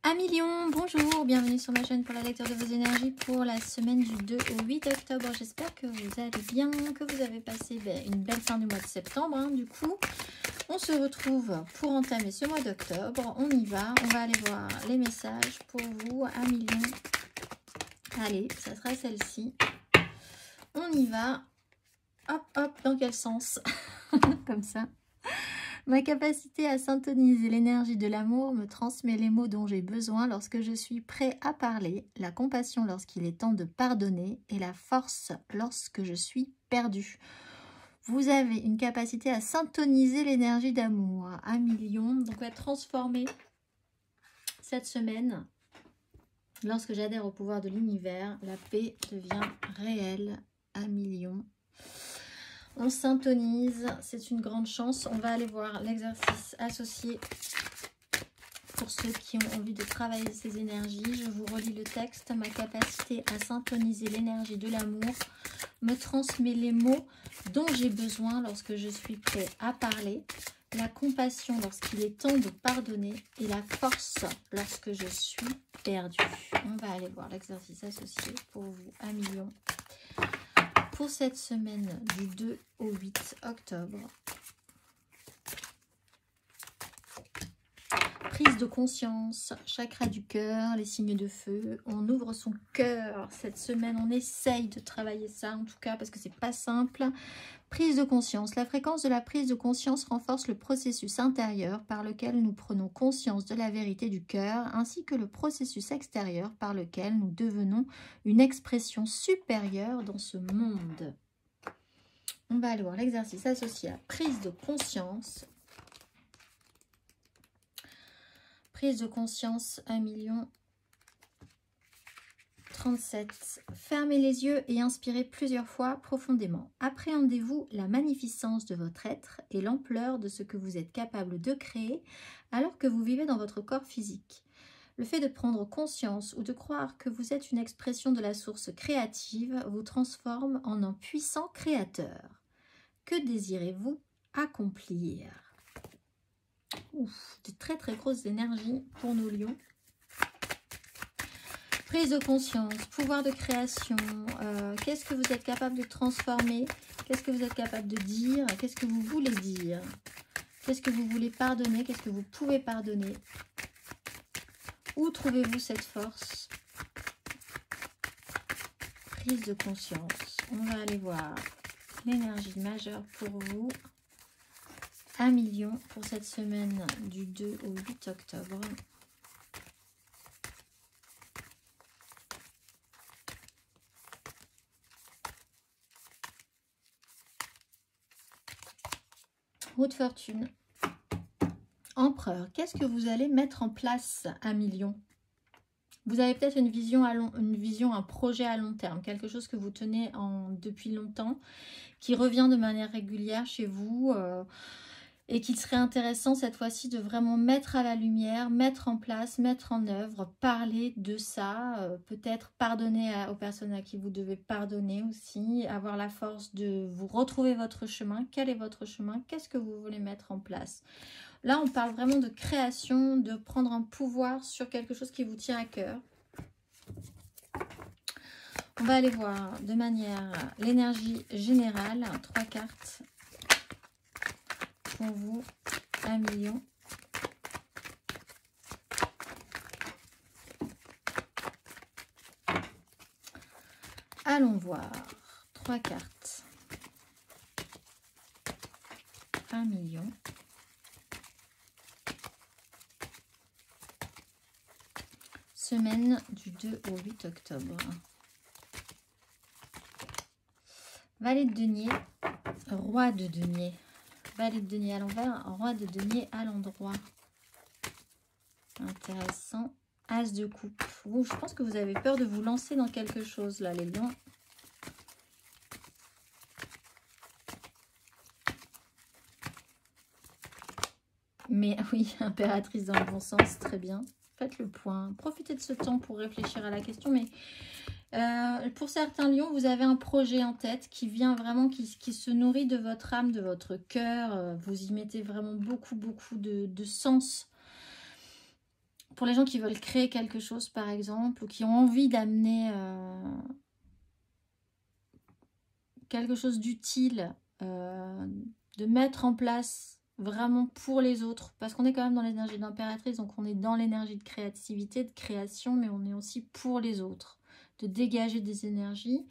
Amis Lion, bonjour, bienvenue sur ma chaîne pour la lecture de vos énergies pour la semaine du 2 au 8 octobre. J'espère que vous allez bien, que vous avez passé une belle fin du mois de septembre. Du coup, on se retrouve pour entamer ce mois d'octobre. On y va, on va aller voir les messages pour vous, Amis Lion. Allez, ça sera celle-ci. On y va. Hop, hop, dans quel sens? Comme ça. Ma capacité à syntoniser l'énergie de l'amour me transmet les mots dont j'ai besoin lorsque je suis prêt à parler, la compassion lorsqu'il est temps de pardonner et la force lorsque je suis perdu. Vous avez une capacité à syntoniser l'énergie d'amour. Amis Lion, donc on va transformer cette semaine. Lorsque j'adhère au pouvoir de l'univers, la paix devient réelle. Amis Lion. On syntonise, c'est une grande chance. On va aller voir l'exercice associé pour ceux qui ont envie de travailler ces énergies. Je vous relis le texte. Ma capacité à syntoniser l'énergie de l'amour me transmet les mots dont j'ai besoin lorsque je suis prêt à parler, la compassion lorsqu'il est temps de pardonner et la force lorsque je suis perdu. On va aller voir l'exercice associé pour vous, Amis Lion. Pour cette semaine du 2 au 8 octobre, prise de conscience, chakra du cœur, les signes de feu, on ouvre son cœur cette semaine, on essaye de travailler ça en tout cas parce que c'est pas simple. Prise de conscience, la fréquence de la prise de conscience renforce le processus intérieur par lequel nous prenons conscience de la vérité du cœur ainsi que le processus extérieur par lequel nous devenons une expression supérieure dans ce monde. On va aller voir l'exercice associé à prise de conscience. Prise de conscience 1,037 000. Fermez les yeux et inspirez plusieurs fois profondément. Appréhendez-vous la magnificence de votre être et l'ampleur de ce que vous êtes capable de créer alors que vous vivez dans votre corps physique. Le fait de prendre conscience ou de croire que vous êtes une expression de la source créative vous transforme en un puissant créateur. Que désirez-vous accomplir? Ouf, de très très grosses énergies pour nos lions. Prise de conscience, pouvoir de création, qu'est-ce que vous êtes capable de transformer? Qu'est-ce que vous êtes capable de dire? Qu'est-ce que vous voulez dire? Qu'est-ce que vous voulez pardonner? Qu'est-ce que vous pouvez pardonner? Où trouvez-vous cette force? Prise de conscience. On va aller voir l'énergie majeure pour vous. 1 million pour cette semaine du 2 au 8 octobre. Roue de fortune. Empereur, qu'est-ce que vous allez mettre en place, 1 million? Vous avez peut-être une vision, un projet à long terme, quelque chose que vous tenez depuis longtemps, qui revient de manière régulière chez vous et qu'il serait intéressant cette fois-ci de vraiment mettre à la lumière, mettre en place, mettre en œuvre, parler de ça, peut-être pardonner aux personnes à qui vous devez pardonner aussi, avoir la force de vous retrouver votre chemin. Quel est votre chemin? Qu'est-ce que vous voulez mettre en place? Là, on parle vraiment de création, de prendre un pouvoir sur quelque chose qui vous tient à cœur. On va aller voir de manière l'énergie générale, 3 cartes pour vous, 1 million. Allons voir, 3 cartes, 1 million. Semaine du 2 au 8 octobre. Valet de denier, roi de denier. Valet de denier à l'envers, roi de denier à l'endroit. Intéressant. As de coupe. Ouh, je pense que vous avez peur de vous lancer dans quelque chose là, les lions. Mais oui, impératrice dans le bon sens, très bien. Faites le point. Profitez de ce temps pour réfléchir à la question. Mais pour certains lions, vous avez un projet en tête qui vient vraiment, qui se nourrit de votre âme, de votre cœur. Vous y mettez vraiment beaucoup de sens. pour les gens qui veulent créer quelque chose, par exemple, ou qui ont envie d'amener quelque chose d'utile, de mettre en place vraiment pour les autres, parce qu'on est quand même dans l'énergie d'impératrice, donc on est dans l'énergie de créativité, de création, mais on est aussi pour les autres, de dégager des énergies.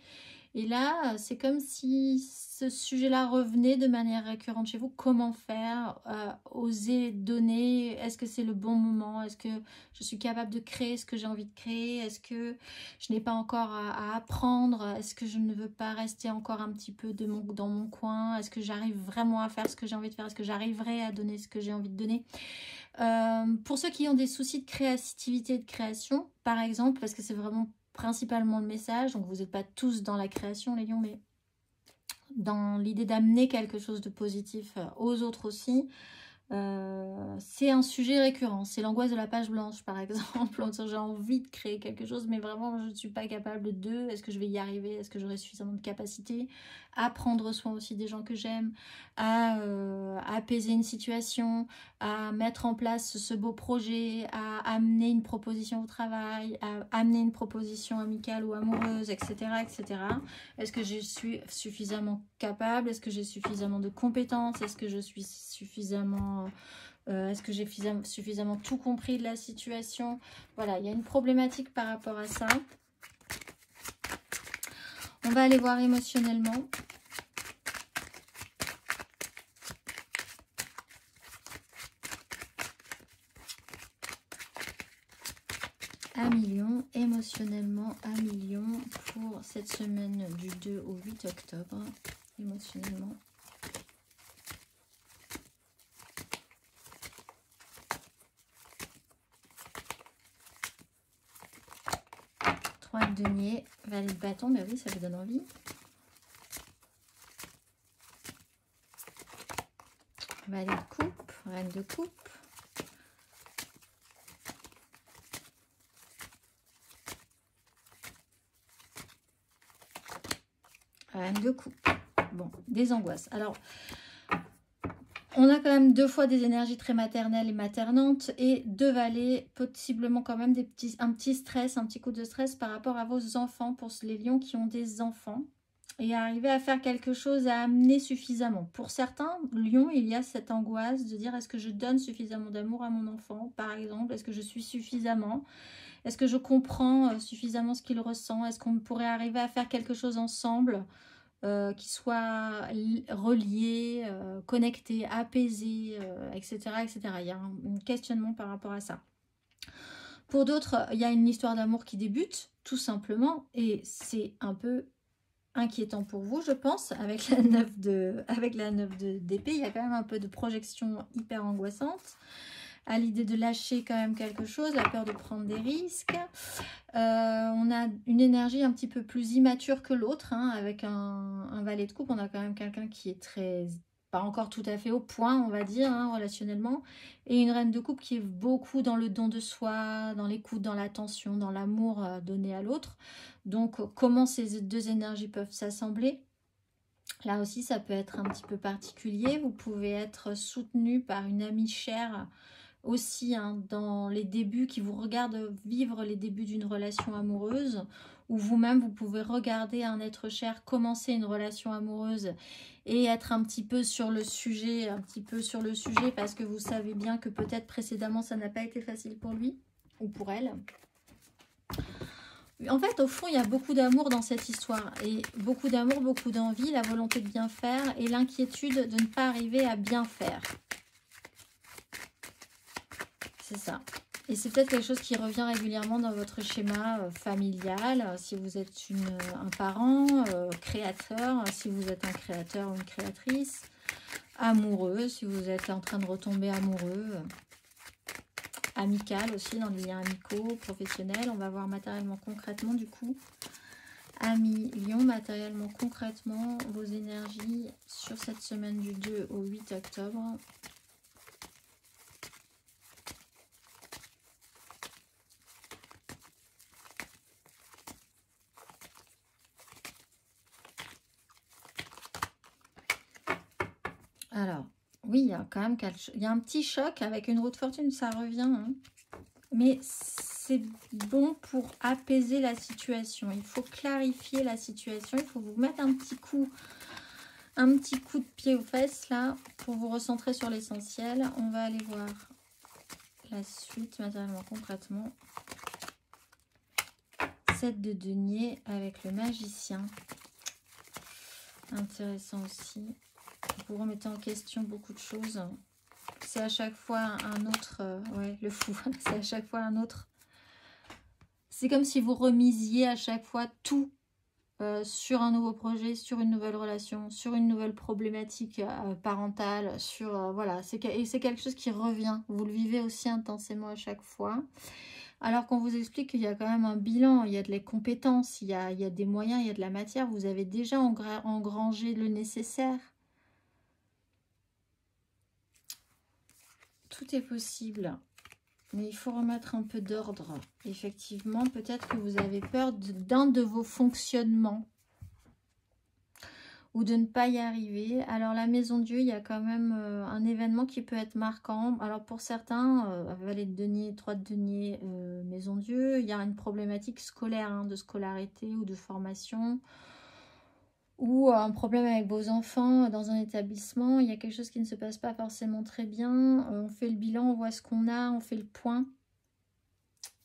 Et là, c'est comme si ce sujet-là revenait de manière récurrente chez vous. Comment faire? Oser donner? Est-ce que c'est le bon moment? Est-ce que je suis capable de créer ce que j'ai envie de créer? Est-ce que je n'ai pas encore à apprendre? Est-ce que je ne veux pas rester encore un petit peu dans mon coin? Est-ce que j'arrive vraiment à faire ce que j'ai envie de faire? Est-ce que j'arriverai à donner ce que j'ai envie de donner? Pour ceux qui ont des soucis de créativité et de création, par exemple, parce que c'est vraiment principalement le message, donc vous n'êtes pas tous dans la création les lions, mais dans l'idée d'amener quelque chose de positif aux autres aussi, c'est un sujet récurrent. C'est l'angoisse de la page blanche, par exemple. J'ai envie de créer quelque chose, mais vraiment, je ne suis pas capable de. Est-ce que je vais y arriver? Est-ce que j'aurai suffisamment de capacité à prendre soin aussi des gens que j'aime, à apaiser une situation, à mettre en place ce beau projet, à amener une proposition au travail, à amener une proposition amicale ou amoureuse, etc., etc. Est-ce que je suis suffisamment capable? Est-ce que j'ai suffisamment de compétences? Est-ce que je suis suffisamment... Est-ce que j'ai suffisamment tout compris de la situation? Voilà, il y a une problématique par rapport à ça. On va aller voir émotionnellement. Un million, émotionnellement, 1 million pour cette semaine du 2 au 8 octobre. Émotionnellement. De denier, valet de bâton, mais oui, ça vous donne envie. Valet de coupe, reine de coupe. Reine de coupe. Bon, des angoisses. Alors, on a quand même 2 fois des énergies très maternelles et maternantes et 2 valets, possiblement quand même un petit stress, un petit coup de stress par rapport à vos enfants, pour les lions qui ont des enfants, et arriver à faire quelque chose, à amener suffisamment. Pour certains lions, il y a cette angoisse de dire: est-ce que je donne suffisamment d'amour à mon enfant, par exemple? Est-ce que je suis suffisamment? Est-ce que je comprends suffisamment ce qu'il ressent? Est-ce qu'on pourrait arriver à faire quelque chose ensemble qui soit relié, connecté, apaisé, etc., etc. Il y a un questionnement par rapport à ça. Pour d'autres, il y a une histoire d'amour qui débute, tout simplement, et c'est un peu inquiétant pour vous, je pense, avec la 9 d'épée. Il y a quand même un peu de projection hyper angoissante, à l'idée de lâcher quand même quelque chose, la peur de prendre des risques. On a une énergie un petit peu plus immature que l'autre, hein, avec un valet de coupe. On a quand même quelqu'un qui est pas encore tout à fait au point, on va dire, hein, relationnellement, et une reine de coupe qui est beaucoup dans le don de soi, dans l'écoute, dans l'attention, dans l'amour donné à l'autre. Donc comment ces 2 énergies peuvent s'assembler? Là aussi, ça peut être un petit peu particulier. Vous pouvez être soutenu par une amie chère aussi, hein, dans les débuts, qui vous regarde vivre les débuts d'une relation amoureuse, ou vous-même, vous pouvez regarder un être cher commencer une relation amoureuse et être un petit peu sur le sujet, parce que vous savez bien que peut-être précédemment, ça n'a pas été facile pour lui ou pour elle. En fait, au fond, il y a beaucoup d'amour dans cette histoire, et beaucoup d'amour, beaucoup d'envie, la volonté de bien faire et l'inquiétude de ne pas arriver à bien faire. C'est ça. Et c'est peut-être quelque chose qui revient régulièrement dans votre schéma familial, si vous êtes un parent, créateur, si vous êtes un créateur ou une créatrice, amoureux, si vous êtes en train de retomber amoureux, amical aussi, dans les liens amicaux, professionnels. On va voir matériellement, concrètement, du coup. Amis Lion, matériellement, concrètement, vos énergies sur cette semaine du 2 au 8 octobre. Alors, oui, il y a quand même un petit choc avec une roue de fortune, ça revient. Hein. mais c'est bon pour apaiser la situation. Il faut clarifier la situation. Il faut vous mettre un petit coup de pied aux fesses là pour vous recentrer sur l'essentiel. On va aller voir la suite matériellement, concrètement. 7 de denier avec le magicien. Intéressant aussi. Vous remettez en question beaucoup de choses. C'est à chaque fois un autre... ouais, le fou. C'est à chaque fois un autre. C'est comme si vous remisiez à chaque fois tout sur un nouveau projet, sur une nouvelle relation, sur une nouvelle problématique parentale. Voilà, c'est quelque chose qui revient. Vous le vivez aussi intensément à chaque fois. Alors qu'on vous explique qu'il y a quand même un bilan, il y a de les compétences, il y a des moyens, il y a de la matière. Vous avez déjà engrangé le nécessaire. Tout est possible, mais il faut remettre un peu d'ordre. Effectivement, peut-être que vous avez peur d'un de vos fonctionnements ou de ne pas y arriver. Alors la maison Dieu, il y a quand même un événement qui peut être marquant. Alors pour certains, valet de denier, 3 de denier, maison Dieu, il y a une problématique scolaire, hein, de scolarité ou de formation, ou un problème avec vos enfants dans un établissement. Il y a quelque chose qui ne se passe pas forcément très bien. On fait le bilan, on voit ce qu'on a, on fait le point.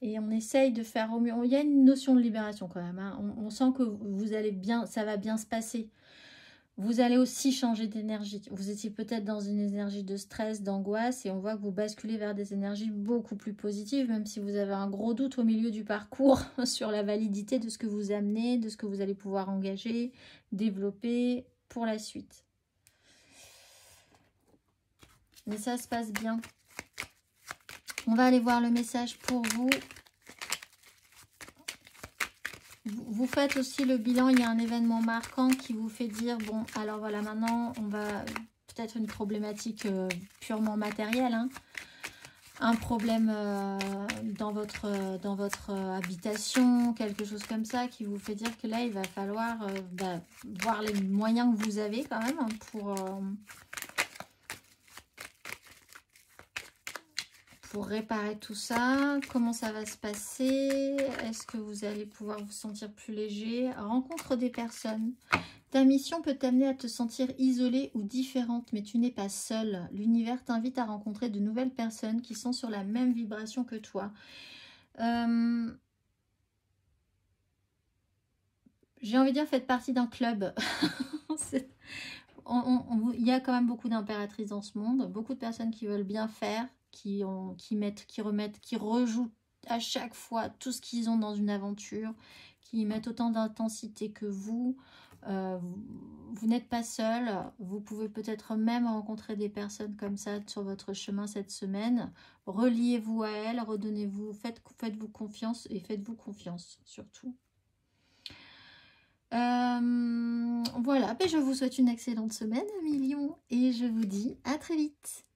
Et on essaye de faire au mieux. Il y a une notion de libération quand même, hein. On sent que vous allez bien, ça va bien se passer. Vous allez aussi changer d'énergie. Vous étiez peut-être dans une énergie de stress, d'angoisse, et on voit que vous basculez vers des énergies beaucoup plus positives, même si vous avez un gros doute au milieu du parcours sur la validité de ce que vous amenez, de ce que vous allez pouvoir engager, développer pour la suite. Mais ça se passe bien. On va aller voir le message pour vous. Vous faites aussi le bilan, il y a un événement marquant qui vous fait dire, bon, alors voilà, maintenant, on va peut-être une problématique purement matérielle, hein. Un problème dans votre habitation, quelque chose comme ça, qui vous fait dire que là, il va falloir voir les moyens que vous avez quand même, hein, pour réparer tout ça. Comment ça va se passer? Est-ce que vous allez pouvoir vous sentir plus léger? Rencontre des personnes. Ta mission peut t'amener à te sentir isolée ou différente, mais tu n'es pas seule. L'univers t'invite à rencontrer de nouvelles personnes qui sont sur la même vibration que toi. J'ai envie de dire, faites partie d'un club. Il y a quand même beaucoup d'impératrices dans ce monde, beaucoup de personnes qui veulent bien faire, qui rejouent à chaque fois tout ce qu'ils ont dans une aventure, qui mettent autant d'intensité que vous. Vous n'êtes pas seul, vous pouvez peut-être même rencontrer des personnes comme ça sur votre chemin cette semaine. Reliez-vous à elles, redonnez-vous, faites-vous confiance et faites-vous confiance surtout. Voilà, je vous souhaite une excellente semaine, Million, et je vous dis à très vite.